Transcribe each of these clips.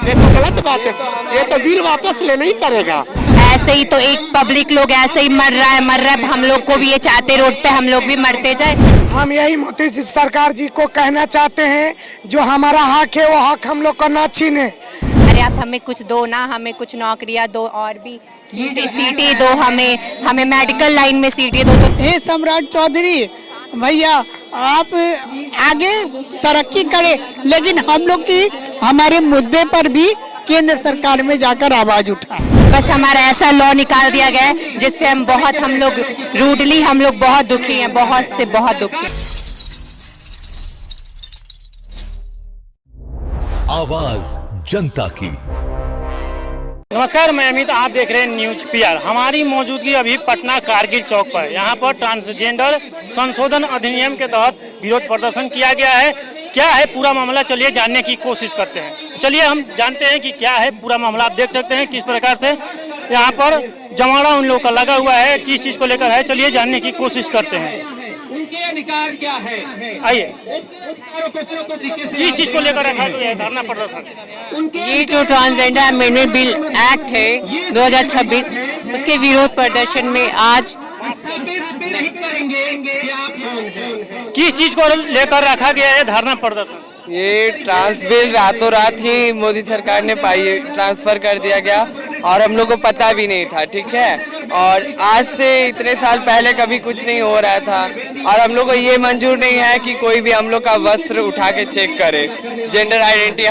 ये तो गलत बात है, ये तो बिल वापस लेना ही पड़ेगा। ऐसे ही तो एक पब्लिक लोग ऐसे ही मर रहा है, हम लोग को भी ये चाहते रोड पे हम लोग भी मरते जाए। हम यही मोदी सरकार जी को कहना चाहते हैं, जो हमारा हक है वो हक हम लोग को ना छीने। अरे आप हमें कुछ दो ना, हमें कुछ नौकरियां दो और भी सीटें दो, हमें मेडिकल लाइन में सीटें दो। तो हे सम्राट चौधरी भैया, आप आगे तरक्की करें, लेकिन हम लोग की हमारे मुद्दे पर भी केंद्र सरकार में जाकर आवाज उठाएं। बस हमारा ऐसा लॉ निकाल दिया गया है जिससे हम लोग रूडली हम लोग बहुत दुखी हैं, बहुत से बहुत दुखी हैं। आवाज जनता की। नमस्कार, मैं अमित, आप देख रहे हैं न्यूज पीआर। हमारी मौजूदगी अभी पटना कारगिल चौक पर। यहाँ पर ट्रांसजेंडर संशोधन अधिनियम के तहत विरोध प्रदर्शन किया गया है। क्या है पूरा मामला, चलिए जानने की कोशिश करते हैं। तो चलिए हम जानते हैं कि क्या है पूरा मामला। आप देख सकते हैं किस प्रकार से यहाँ पर जमाना उन लोगों का लगा हुआ है, किस चीज को लेकर है, चलिए जानने की कोशिश करते हैं। उनके अधिकार क्या है, आइए, किस चीज को लेकर रखा गया है धरना प्रदर्शन? ये जो ट्रांसजेंडर अमेंडमेंट बिल एक्ट है 2026, उसके विरोध प्रदर्शन में आज किस चीज को लेकर रखा गया है धरना प्रदर्शन? ये ट्रांस बिल रातों रात ही मोदी सरकार ने ट्रांसफर कर दिया गया और हम लोग को पता भी नहीं था, ठीक है। और आज से इतने साल पहले कभी कुछ नहीं हो रहा था और हम लोग को ये मंजूर नहीं है कि कोई भी हम लोग का वस्त्र उठा के चेक करे। जेंडर आइडेंटिटी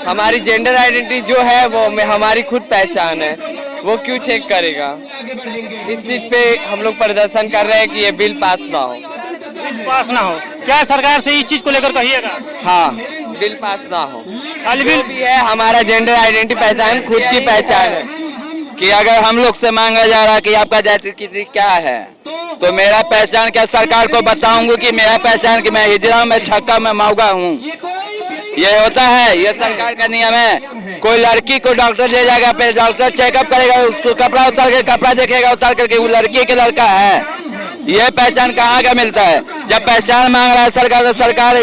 हमारी जेंडर आइडेंटिटी जो है वो हमारी खुद पहचान है, वो क्यों चेक करेगा? इस चीज पे हम लोग प्रदर्शन कर रहे हैं कि ये बिल पास ना हो। क्या सरकार से इस चीज को लेकर कहिएगा? हाँ, बिल पास ना हो। खाली बिल भी है, हमारा जेंडर आइडेंटिटी पहचान खुद की पहचान है। कि अगर हम लोग से मांगा जा रहा है कि आपका जाति किसी क्या है, तो मेरा पहचान क्या सरकार को बताऊंगा कि मेरा पहचान कि मैं हिजरा, मैं छक्का, मैं मौगा हूँ। ये होता है, ये सरकार का नियम है। कोई लड़की को डॉक्टर ले जाएगा, फिर डॉक्टर चेकअप करेगा, उसको कपड़ा उतार के कपड़ा देखेगा, उतार करके वो लड़की के लड़का है। ये पहचान कहाँ का मिलता है? जब पहचान मांग रहा है सरकार, तो सरकार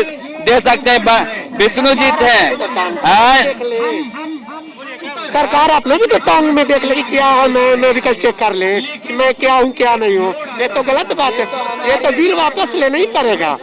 दे सकते हैं। विष्णु जी थे, सरकार अपने भी तो टांग में देख ले कि क्या है, मैं मेडिकल चेक कर ले कि मैं क्या हूँ क्या नहीं हूँ। ये तो गलत बात है, ये तो बिल वापस लेना ही पड़ेगा।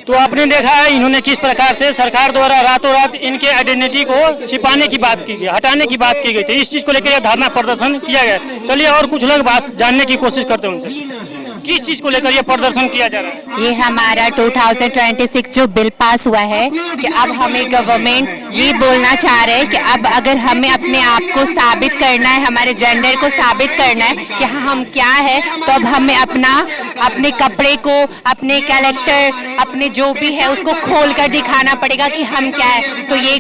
तो आपने देखा है इन्होंने किस प्रकार से सरकार द्वारा रातों रात इनके आइडेंटिटी को छिपाने की बात की गई, हटाने की बात की गई थी। इस चीज को लेकर यह धरना प्रदर्शन किया गया। चलिए और कुछ लोग बात जानने की कोशिश करते हैं उनसे, किस चीज को लेकर यह प्रदर्शन किया जा रहा है? ये हमारा 2026 जो बिल पास हुआ है कि अब हमें गवर्नमेंट ये बोलना चाह रहे हैं कि अब अगर हमें अपने आप को साबित करना है, हमारे जेंडर को साबित करना है कि हम क्या है, तो अब हमें अपने कपड़े को, अपने कैरेक्टर, अपने जो भी है उसको खोल कर दिखाना पड़ेगा कि हम क्या है। तो ये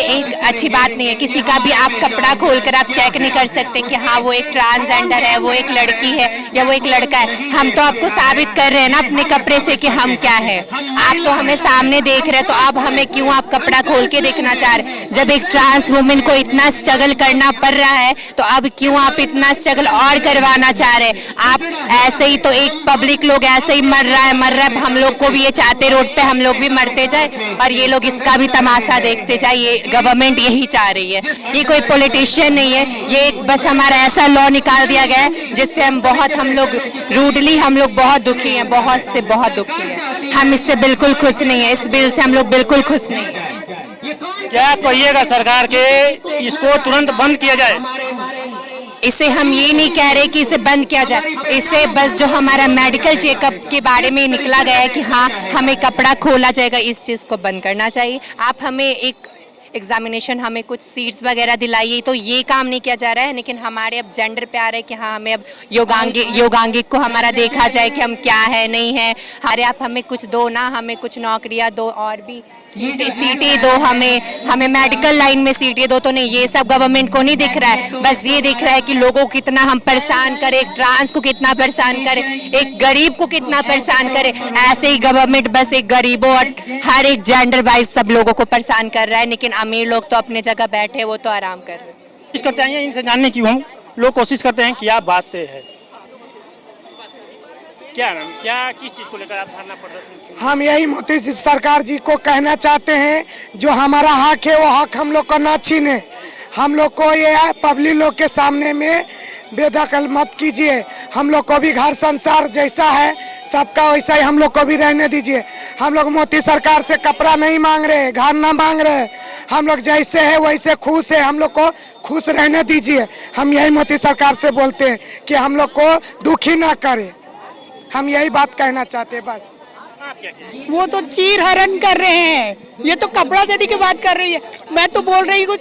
एक अच्छी बात नहीं है। किसी का भी आप कपड़ा खोलकर आप चेक नहीं कर सकते कि हाँ वो एक ट्रांसजेंडर है, वो एक लड़की है या वो एक लड़का है। हम तो आपको साबित कर रहे हैं ना अपने कपड़े से कि हम क्या है। आप तो हमें सामने देख रहे हैं, तो अब हमें क्यों आप कपड़ा खोल के देखना चाह रहे? जब एक ट्रांस वुमेन को इतना स्ट्रगल करना पड़ रहा है, तो अब क्यों आप इतना स्ट्रगल और करवाना चाह रहे? आप ऐसे ही तो एक पब्लिक लोग ऐसे ही मर रहा है, हम लोग को भी ये चाहते रोड पे हम लोग भी मरते जाए और ये लोग इसका भी तमाशा देखते जाए। ये गवर्नमेंट यही चाह रही है, ये कोई पॉलिटिशियन नहीं है। ये एक बस हमारा ऐसा लॉ निकाल दिया गया है जिससे हम लोग रूडली हम लोग बहुत दुखी हैं, बहुत से बहुत दुखी हैं। हम इससे बिल्कुल खुश नहीं है, इस बिल से हम लोग बिल्कुल खुश नहीं है। क्या कहिएगा सरकार के इसको तुरंत बंद किया जाए? इसे हम ये नहीं कह रहे कि इसे बंद किया जाए, इसे बस जो हमारा मेडिकल चेकअप के बारे में निकला गया है कि हाँ हमें कपड़ा खोला जाएगा, इस चीज़ को बंद करना चाहिए। आप हमें एक एग्जामिनेशन, हमें कुछ सीट्स वगैरह दिलाइए, तो ये काम नहीं किया जा रहा है। लेकिन हमारे अब जेंडर पे आ रहा है कि हाँ हमें अब योगांगिक को हमारा देखा जाए कि हम क्या है नहीं है। अरे आप हमें कुछ दो ना, हमें कुछ नौकरियां दो और भी सीटें दो, हमें मेडिकल लाइन में सीटें दो। तो नहीं, ये सब गवर्नमेंट को नहीं दिख रहा है। बस ये दिख रहा है कि लोगों को कितना हम परेशान करें, एक ट्रांस को कितना परेशान करें, एक गरीब को कितना परेशान करें। ऐसे ही गवर्नमेंट बस एक गरीबों और हर एक जेंडर वाइज सब लोगों को परेशान कर रहा है। लेकिन अमीर लोग तो अपने जगह बैठे, वो तो आराम कर रहे हैं। कोशिश करते हैं इनसे जानने की, हम लोग कोशिश करते हैं क्या बात है। क्या मैम, क्या किस चीज को लेकर आप धरना प्रदर्शन किए? हम यही मोदी जी सरकार जी को कहना चाहते हैं, जो हमारा हक है वो हक हम लोग को ना छीने। हम लोग को ये है, पब्लिक लोग के सामने में बेदखल मत कीजिए। हम लोग को भी घर संसार जैसा है सबका वैसा ही हम लोग को भी रहने दीजिए। हम लोग मोदी सरकार से कपड़ा नहीं मांग रहे, घर ना मांग रहे। हम लोग जैसे है वैसे खुश है, हम लोग को खुश रहने दीजिए। हम यही मोदी सरकार से बोलते हैं कि हम लोग को दुखी ना करे। हम यही बात कहना चाहते हैं बस। आप क्या कहेंगे? वो तो चीर हरण कर रहे हैं, ये तो कपड़ा देने की बात कर रही है। मैं तो बोल रही हूँ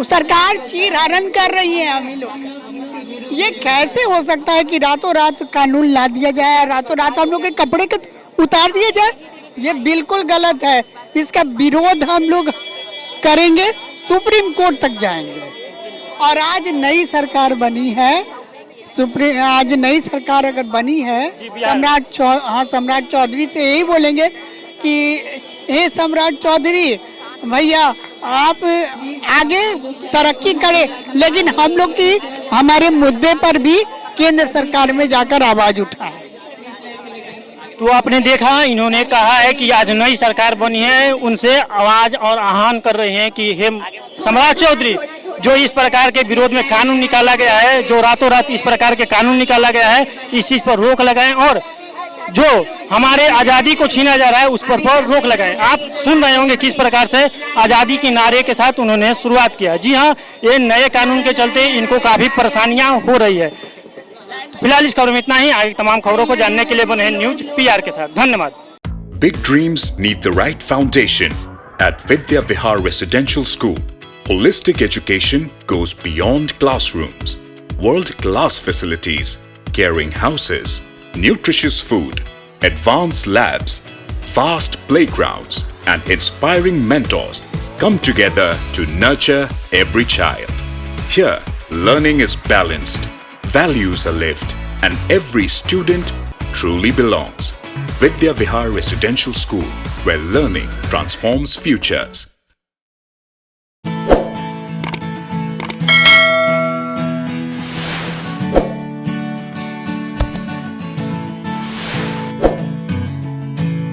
सरकार चीर हरण कर रही है हम ही लोग का। ये कैसे हो सकता है कि रातों रात कानून ला दिया जाए, रातों रात हम लोग के कपड़े के उतार दिए जाए? ये बिल्कुल गलत है। इसका विरोध हम लोग करेंगे, सुप्रीम कोर्ट तक जाएंगे। और आज नई सरकार बनी है, आज नई सरकार अगर बनी है, सम्राट चौधरी से यही बोलेंगे कि हे सम्राट चौधरी भैया, आप आगे तरक्की करें, लेकिन हम लोग की हमारे मुद्दे पर भी केंद्र सरकार में जाकर आवाज उठाएं। तो आपने देखा, इन्होंने कहा है कि आज नई सरकार बनी है, उनसे आवाज और आह्वान कर रहे हैं कि हे सम्राट चौधरी, जो इस प्रकार के विरोध में कानून निकाला गया है, जो रातों रात इस प्रकार के कानून निकाला गया है, इस चीज पर रोक लगाएं और जो हमारे आज़ादी को छीना जा रहा है उस पर रोक लगाएं। आप सुन रहे होंगे किस प्रकार से आज़ादी के नारे के साथ उन्होंने शुरुआत किया। जी हाँ, ये नए कानून के चलते इनको काफी परेशानियां हो रही है। फिलहाल इस खबर में इतना ही। आगे तमाम खबरों को जानने के लिए बने हैं न्यूज PR के साथ। धन्यवाद। Big dreams need the right foundation. At Vidya Vihar Residential School, holistic education goes beyond classrooms. World-class facilities, caring houses, nutritious food, advanced labs, vast playgrounds, and inspiring mentors come together to nurture every child. Here, learning is balanced, values are lived, and every student truly belongs. Vidya Vihar Residential School, where learning transforms futures.